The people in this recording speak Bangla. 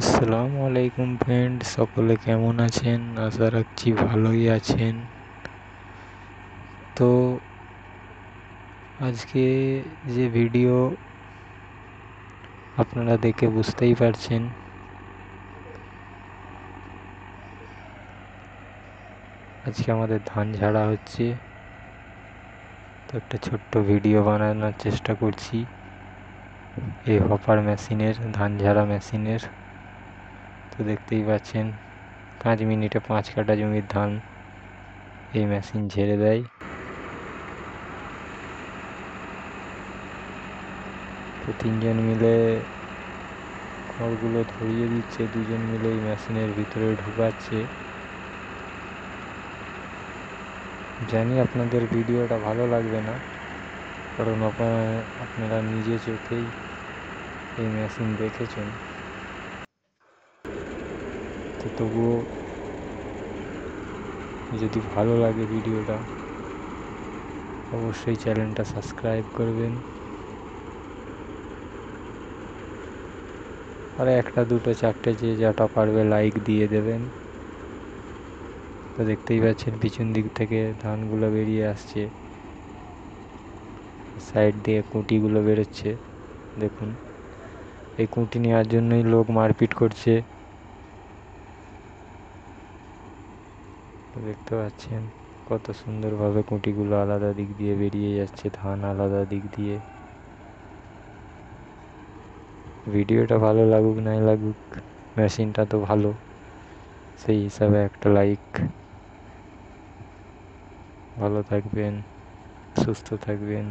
আসসালামু আলাইকুম ফ্রেন্ড, সকলে কেমন আছেন? আশা রাখছি ভালোই আছেন। তো আজকে যে ভিডিও আপনারা দেখে বুঝতেই পারছেন, আজকে আমাদের ধান ঝাড়া হচ্ছে। তো একটা ছোট্ট ভিডিও বানানোর চেষ্টা করছি এই হপার মেশিনের, ধান ঝাড়া মেশিনের। তো দেখতেই পাচ্ছেন 5 মিনিটে 5 কাঠা জমির ধান এই মেশিন ঝেড়ে দেয়। তো 3জন মিলে খড়গুলো ধরিয়ে দিচ্ছে, 2জন মিলে এই মেশিনের ভিতরে ঢুকাচ্ছে। জানি আপনাদের ভিডিওটা ভালো লাগবে না, কারণ আপনারা নিজে চোখেই এই মেশিন দেখেছেন। তো তবুও যদি ভালো লাগে ভিডিওটা, অবশ্যই চ্যানেলটা সাবস্ক্রাইব করবেন, আর একটা দুটো চারটে যে যাটা পারবে লাইক দিয়ে দেবেন। তো দেখতেই পাচ্ছেন পিছন দিক থেকে ধানগুলো বেরিয়ে আসছে, সাইড দিয়ে কুঁটিগুলো বেরোচ্ছে। দেখুন, এই কুঁটি নেওয়ার জন্যই লোক মারপিট করছে। দেখতে পাচ্ছেন কত সুন্দরভাবে কুঁটিগুলো আলাদা দিক দিয়ে বেরিয়ে যাচ্ছে, ধান আলাদা দিক দিয়ে। ভিডিওটা ভালো লাগুক নাই লাগুক, মেশিনটা তো ভালো, সেই হিসাবে একটা লাইক। ভালো থাকবেন, সুস্থ থাকবেন।